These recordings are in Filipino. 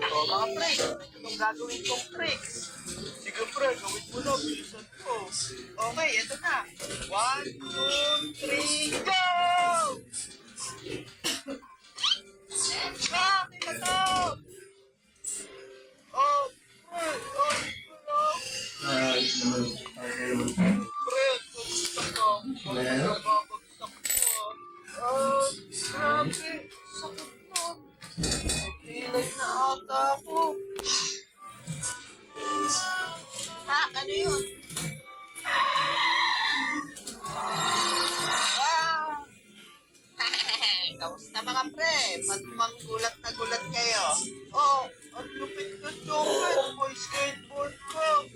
O mga pre, itong gagawin kong tricks. Sige pre, gawin mo na, bilisan ko. Okay, ito na. 1, 2, 3, go! Ah, kaya to! Oh, pre, oh, pre, kamusta ka? Bakit nababagsak mo? Grabe, sakit nun. Pilay na ata ako. Ha? Ano yun? Ah! Kamusta mga pre? Ba't gulat na gulat kayo? Oh, ang lupit ko chocolate. May skateboard ko.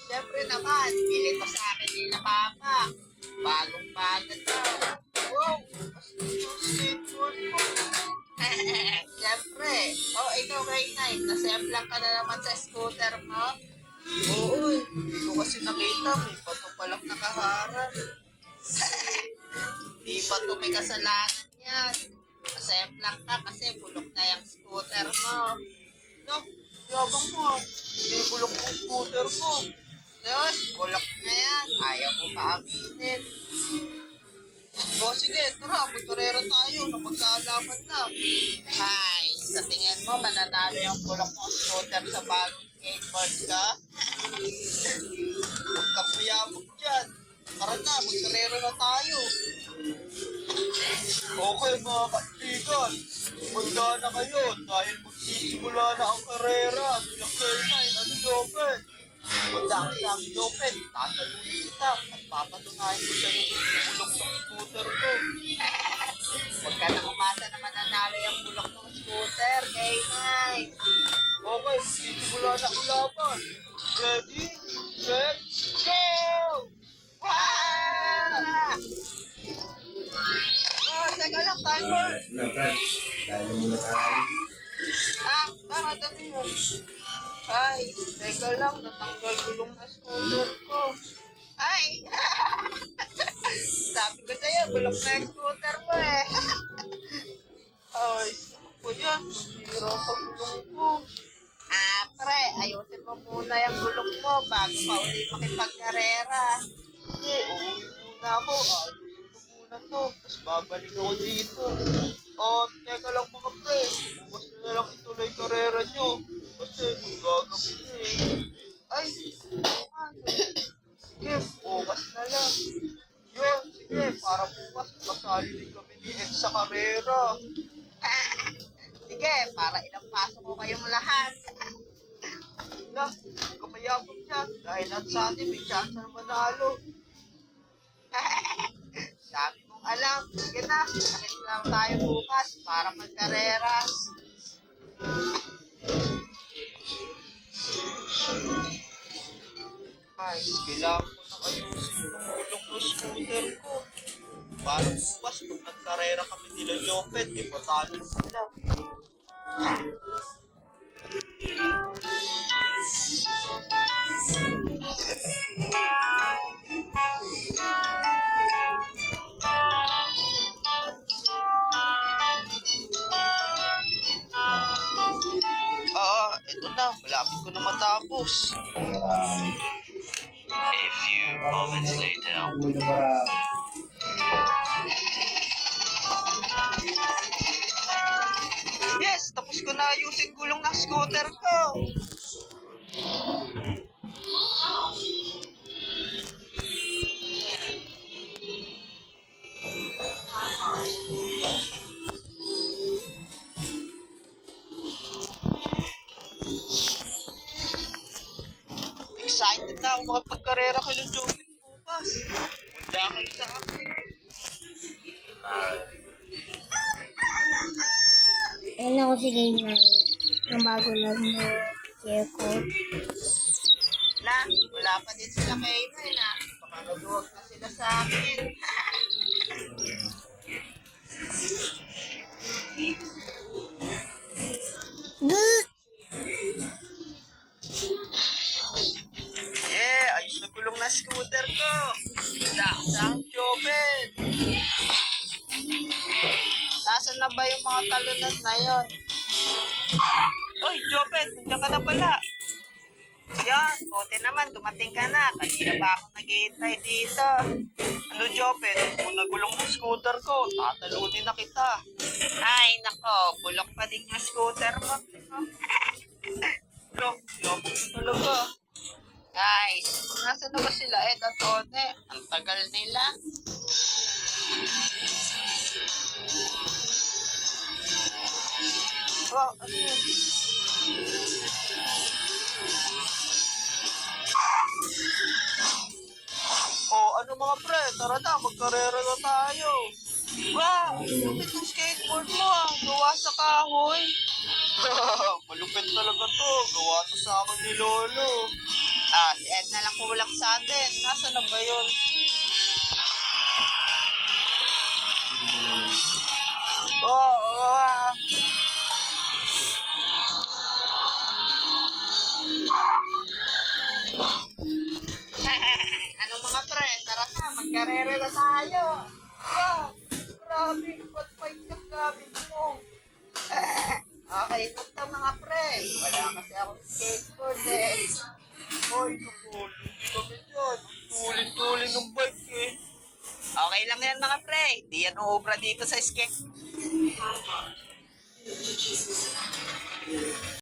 Siyempre naman, bili ko sa akin ni na papa. Bagong-bago to. Wow, basta yung skateboard ko. Siyempre. Oh, ikaw kay Nay, nasemplang ka na naman sa scooter mo? Oo, hindi ko kasi nakita. May bato palang nakaharap. Di ba ito may kasalanan yan? Nasemplang ka kasi bulok na yung scooter mo. No, yabang mo. Hindi bulok yung scooter mo. Diyos, bulok na yan. Ayaw mo pa aminin. O sige, tara, magkarera tayo na magkaalaman na. Ay, sa tingin mo, mananalo yung bulok ng scooter sa bagong skateboard ka? Huwag kang mayabog dyan. Tara na, magkarera na tayo. Okay mga kaibigan, manda na kayo dahil magsisimula na ang karera. Yung K9, ano Jopet? Manda ka ang Jopet, tatalunin kita at papatunayan ko sa'yo yung bulok ng scooter ko. Huwag ka na umasa na mananalo yung bulok ng scooter, K9. Okay, magsisimula na ulaban. Ready, set, go! Wow! Teka lang, timer. Bakit ano yun? Ay, teka lang, natanggal ko yung scooter ko. Ay! Sabi ko sa'yo, bulok na yung scooter mo eh. Ay, saan po yan? Masira sa gulong ko. Pre, ayusin mo muna yung gulong mo bago pa uli makipagkarera. Hindi, uuwi muna ako. Ayusin ko muna to. Tapos babalik ako dito. Teka lang mga pre. Bukas na lang ituloy karera nyo. Kasi magagabi na eh. Ay, sige, bukas na lang. Yun, sige, para bukas masali din kami ni Ed sa karera. Sige, para ilang pasok ko kayong lahat. Na, kamayabot siya. Dahil at sa atin, may chance na manalo. Sabi mong alam. Sige na, sakit lang tayo bukas para magkarera. Ay, kailangan ko na ayusin yung gulong ng scooter ko. Para bukas, kung nagkarera kami nila Jopet, patalo sila. Ito na, malapit ko na matapos. A few moments later. Yes, tapos ko na ayusin gulong ng scooter ko. Excited na ako makapagkarera kayo ng Jopet bukas. Wala kayo sa akin. Ayun ako si Game 9. Ang bago lang na Jericho. Wala pa din sila kayo na. Baka nagduwag na sila sa akin. Ayos na gulong na scooter ko. Wala sa Jopet. ba yung mga talunan na yon? Uy, Jopet, nandiyan ka na pala. Yan, kote naman, dumating ka na. Kanina ba ako naghihintay dito? Ano, Jopet? Kung nagulong yung scooter ko, tatalunin na kita. Ay, nako, bulok pa din yung scooter mo. Loko talaga. Guys, nasa na ba sila Ed at One? Ang tagal nila. Oh, ano yun? Oh, ano mga pre? Tara na, magkarera na tayo. Wow, malupit yung skateboard mo ah. Gawa sa kahoy. Malupit talaga to. Gawa to sa akin ni Lolo. Ah, si Ed na lang kulang sa atin. Nasaan na ba yun? Oh. Ano mga pre? Tara na, magkarera na tayo. Wow, grabe. Ba't fight yung gamit mo? Okay, punta mga pre. Wala kasi akong skateboard eh. Hoy, nakul. Hindi kami dyan. Tulin-tulin ng bike eh. Okay lang yan mga pre. Di yan uubra dito sa skate.